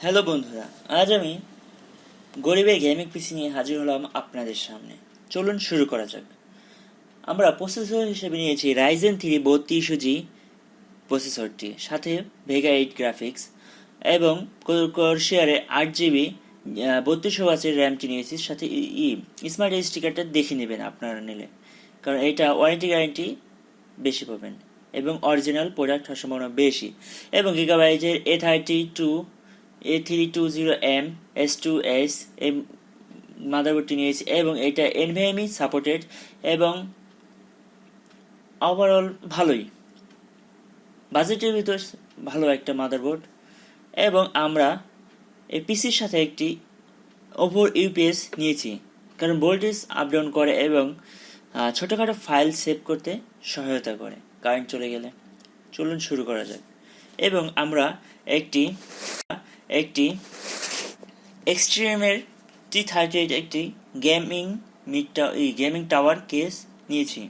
Hello বন্ধুরা, আজ আমি গরিবের গেমিং পিসি নিয়ে হাজির হলাম আপনাদের সামনে। চলুন শুরু করা যাক। আমরা প্রসেসর হিসেবে নিয়েছি Ryzen 3 3200G প্রসেসরটি, সাথে ভেগা 8 গ্রাফিক্স এবং কর্সিয়ারে 8 GB 3200 র্যামটি নিয়েছি, সাথে স্মার্ট এই স্টিকারটা দেখে নেবেন আপনারা নিলে, কারণ এটা ওয়ারেন্টি গ্যারান্টি বেশি পাবেন এবং অরিজিনাল প্রোডাক্ট হওয়ার সম্ভাবনা বেশি। এবং গিগাবাইটের A32M S2S এই মাদারবোর্ডটি নিয়েছি এবং এটা NVMe সাপোর্টেড এবং ওভারঅল ভালোই, বাজেটের ভিতর ভালো একটা মাদারবোর্ড। এবং আমরা এই পিসির সাথে একটি ওভর ইউপিএস নিয়েছি, কারণ ভোল্টেজ আপ ডাউন করে এবং ছোটোখাটো ফাইল সেভ করতে সহায়তা করে কারেন্ট চলে গেলে। চলুন শুরু করা যাক। এবং আমরা একটি এক্সট্রিমের T38 একটি গেমিং টাওয়ার কেস নিয়েছি।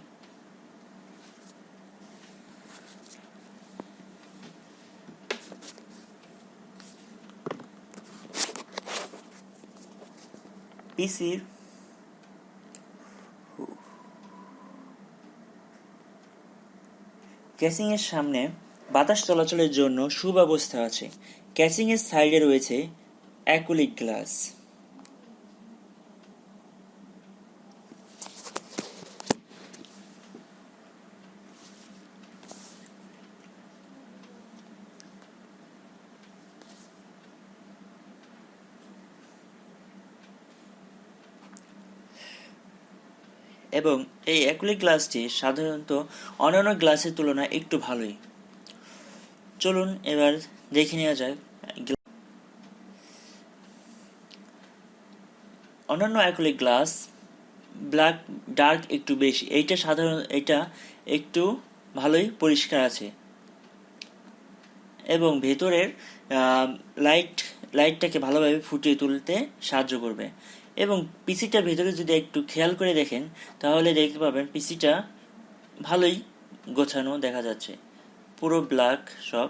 পিসির ক্যাসিংয়ের সামনে বাতাস চলাচলের জন্য সুব্যবস্থা আছে। ক্যাসিংয়ের সাইডে রয়েছে অ্যাক্রিলিক গ্লাস। এবং এই অ্যাক্রিলিক গ্লাসটি সাধারণত অন্যান্য গ্লাসের তুলনায় একটু ভালোই। চলুন এবার দেখে নেওয়া যাক। অন্যান্য অ্যাক্রিলিক গ্লাস ব্ল্যাক ডার্ক একটু বেশি, এটা একটু ভালোই পরিষ্কার আছে এবং ভেতরের লাইটটাকে ভালোভাবে ফুটিয়ে তুলতে সাহায্য করবে। এবং পিসিটার ভেতরে যদি একটু খেয়াল করে দেখেন তাহলে দেখতে পাবেন পিসিটা ভালোই গোছানো দেখা যাচ্ছে, পুরো ব্ল্যাক, সব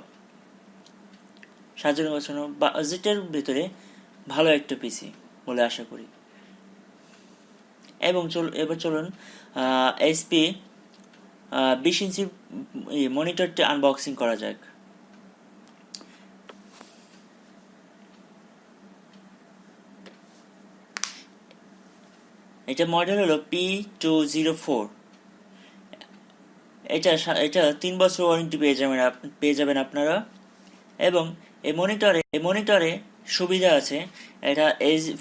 সাজানো গোছানো, বাজেটের ভেতরে ভালো একটা পিসি বলে আশা করি। এবং এবার চলুন এইচপি 20 ইঞ্চি মনিটরটি আনবক্সিং করা যাক। এটা মডেল হলো P204। এটা 3 বছর ওয়ারেন্টি পেয়ে যাবেন আপনারা। এবং এই মনিটরে সুবিধা আছে, এটা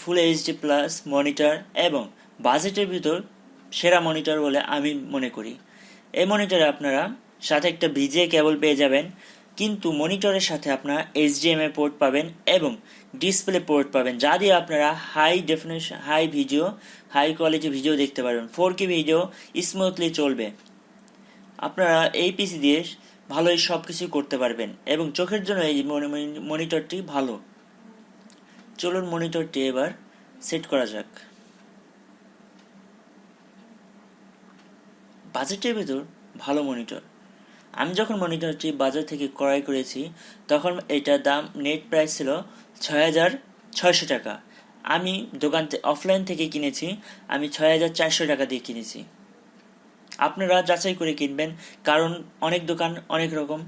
ফুল এইচডি প্লাস মনিটর এবং বাজেটের ভিতর সেরা মনিটর বলে আমি মনে করি। এই মনিটরে আপনারা সাথে একটা ভিজিএ কেবল পেয়ে যাবেন, কিন্তু মনিটরের সাথে আপনারা HDMI পোর্ট পাবেন এবং ডিসপ্লে পোর্ট পাবেন, যা দিয়ে আপনারা high definition high quality video দেখতে পারবেন। 4K ভিডিও স্মুথলি চলবে। আপনারা এই পিসি দিয়ে ভালোই সব কিছু করতে পারবেন এবং চোখের জন্য এই মনিটরটি ভালো। চলুন মনিটরটি এবার সেট করা যাক। বাজেটের ভিতর ভালো মনিটর। আমি যখন মনিটরটি বাজার থেকে ক্রয় করেছি তখন এটার দাম নেট প্রাইস ছিল 6,600 টাকা। আমি অফলাইন থেকে কিনেছি, আমি 6,400 টাকা দিয়ে কিনেছি। আপনারা যাচাই করে কিনবেন, কারণ অনেক দোকান অনেক রকম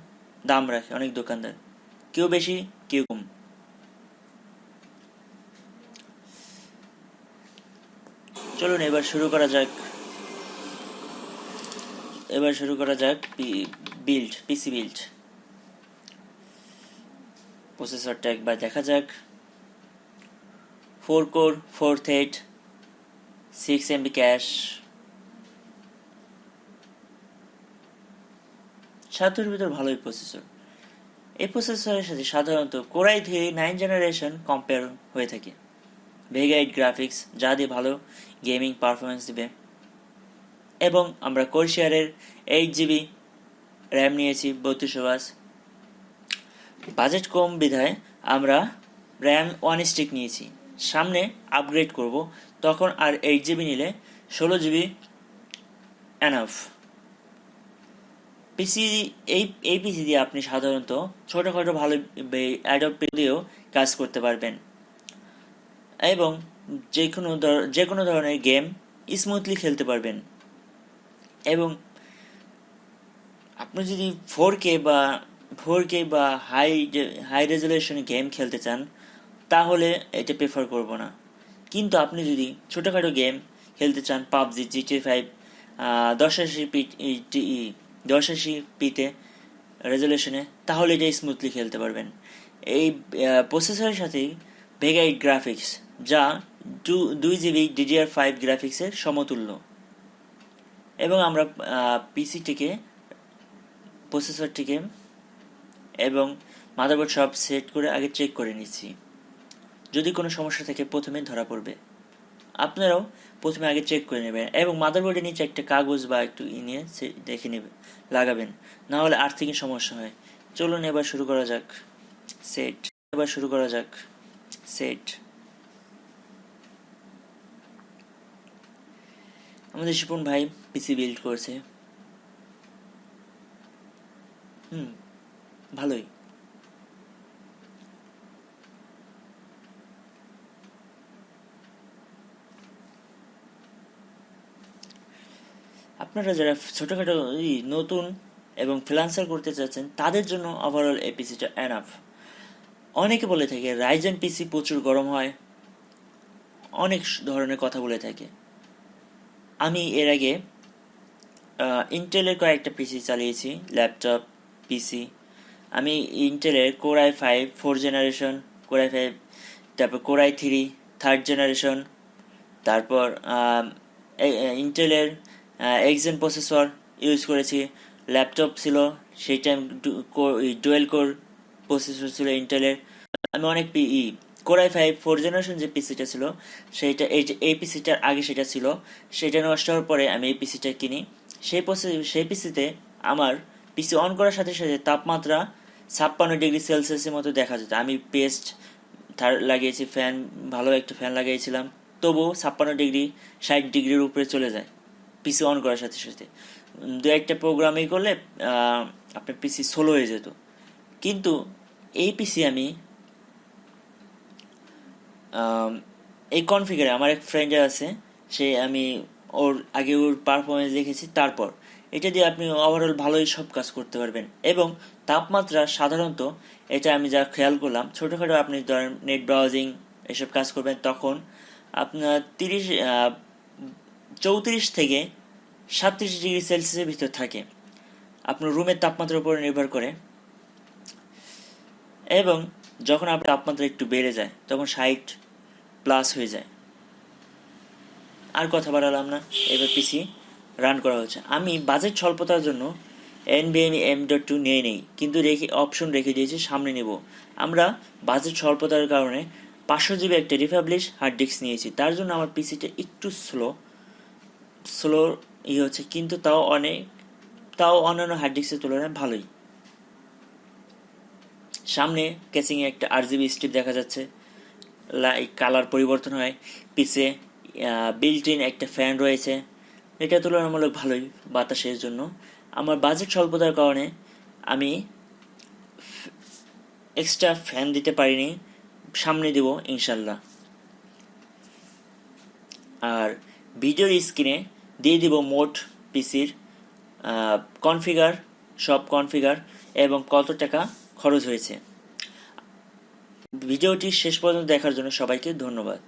দাম রাখে, অনেক দোকানদার, কেউ বেশি কেউ কম। চলুন এবার শুরু করা যাক পিসি বিল্ড। প্রসেসরটা একবার দেখা যাক। 4 কোর 4 থ্রেড 6 MB ক্যাশ, 7 ভিতর ভালোই প্রসেসর। এই প্রসেসরের সাথে সাধারণত কোরাই 9 জেনারেশন কম্পেয়ার হয়ে থাকে। ভেগা 8 গ্রাফিক্স, যা দিয়ে ভালো গেমিং পারফরমেন্স দিবে। এবং আমরা কর্সিয়ারের 8 GB র্যাম নিয়েছি 3200 বাজেট কম বিধায় আমরা র্যাম 1 স্টিক নিয়েছি। সামনে আপগ্রেড করব, তখন আর 8 GB নিলে 16 GB এনাফ। এই পিসি দিয়ে আপনি সাধারণত ছোটোখাটো ভালো অ্যাডোব দিয়েও কাজ করতে পারবেন এবং যে কোনো ধরনের গেম স্মুথলি খেলতে পারবেন। এবং আপনি যদি 4K বা হাই রেজুলেশনে গেম খেলতে চান তাহলে এটা প্রেফার করব না। কিন্তু আপনি যদি ছোটোখাটো গেম খেলতে চান, পাবজি, GTA 5, 1080p রেজুলেশনে, তাহলে এটা স্মুথলি খেলতে পারবেন। এই প্রসেসরের সাথেই ভেগা 8 গ্রাফিক্স, যা 2GB DDR5 গ্রাফিক্সের সমতুল্য। এবং আমরা প্রসেসরটিকে এবং মাদারবোর্ড সব সেট করে আগে চেক করে নিচ্ছি। যদি কোনো সমস্যা থাকে প্রথমে ধরা পড়বে। আপনারাও প্রথমে আগে চেক করে নেবেন এবং মাদারবোর্ডের নিচে একটা কাগজ বা একটু নিয়ে দেখে নেবেন, লাগাবেন, না হলে আর্থিংয়ের সমস্যা হয়। চলুন এবার শুরু করা যাক। সেট। আমাদের শিপন ভাই পিসি বিল্ড করছে। ভালোই। আপনারা যারা ছোটোখাটো নতুন এবং ফ্রিল্যান্সার করতে চাচ্ছেন তাদের জন্য ওভারঅল এই পিসিটা এনাফ। অনেকে বলে থাকে রাইজেন পিসি প্রচুর গরম হয়, অনেক ধরনের কথা বলে থাকে। আমি এর আগে ইন্টেলের কয়েকটা পিসি চালিয়েছি, ল্যাপটপ, পিসি। আমি ইন্টেলের Core i5 4th generation, Core i5, তারপর Core i3 3rd জেনারেশন, তারপর ইন্টেলের এক্সেন প্রসেসর ইউজ করেছি। ল্যাপটপ ছিল সেই টাইম ডুয়েল কোর প্রসেসর ছিল ইন্টেলের। আমি অনেক Core i5 4th জেনারেশন যে পিসিটা ছিল সেইটা এই পিসিটার আগে সেটা ছিল, সেটা নষ্ট হওয়ার পরে আমি এই পিসিটা কিনি। সেই পিসিতে আমার পিসি অন করার সাথে সাথে তাপমাত্রা 56°C মতো দেখা যেত। আমি পেস্ট লাগিয়েছি, ভালো একটা ফ্যান লাগিয়েছিলাম, তবুও 56°, 60°-র উপরে চলে যায় পিসি অন করার সাথে সাথে। দু একটা প্রোগ্রামই করলে আপনার পিসি স্লো হয়ে যেত। কিন্তু এই পিসি আমি এই কনফিগারে, আমার এক ফ্রেন্ডের আছে, আমি ওর পারফরমেন্স দেখেছি, তারপর এটা দিয়ে আপনি ওভারঅল ভালোই সব কাজ করতে পারবেন। এবং তাপমাত্রা সাধারণত এটা আমি যা খেয়াল করলাম, ছোটোখাটো আপনি ধরেন নেট ব্রাউজিং এসব কাজ করবেন, তখন আপনার 34 থেকে 37°C ভিতর থাকে, আপনার রুমের তাপমাত্রার উপর নির্ভর করে। এবং যখন আপনার তাপমাত্রা একটু বেড়ে যায় তখন 60+ হয়ে যায়। আর কথা বাড়ালাম না, এবার পিসি রান করা হচ্ছে। আমি বাজেট স্বল্পতার জন্য NVMe M.2 নিয়ে নেই, কিন্তু অপশন রেখে দিয়েছি সামনে নেব। আমরা বাজেট স্বল্পতার কারণে 500GB একটা রিফাবলিশ হার্ড ডিস্ক নিয়েছি। তার জন্য আমার পিসিটা একটু স্লো হচ্ছে, কিন্তু তাও অন্যান্য হার্ড ডিস্কের তুলনায় ভালোই। সামনে কেসিংয়ে একটা RGB স্ট্রিপ দেখা যাচ্ছে, কালার পরিবর্তন হয়। পিছে বিল্ট ইন একটা ফ্যান রয়েছে, এটা তুলনামূলক ভালোই বাতাসের জন্য। আমার বাজেট স্বল্পতার কারণে আমি এক্সট্রা ফ্যান দিতে পারিনি, সামনে দেব ইনশাল্লাহ। আর ভিডিওর স্ক্রিনে দিয়ে দিব মোট পিসির সব কনফিগার এবং কত টাকা খরচ হয়েছে। ভিডিওটি শেষ পর্যন্ত দেখার জন্য সবাইকে ধন্যবাদ।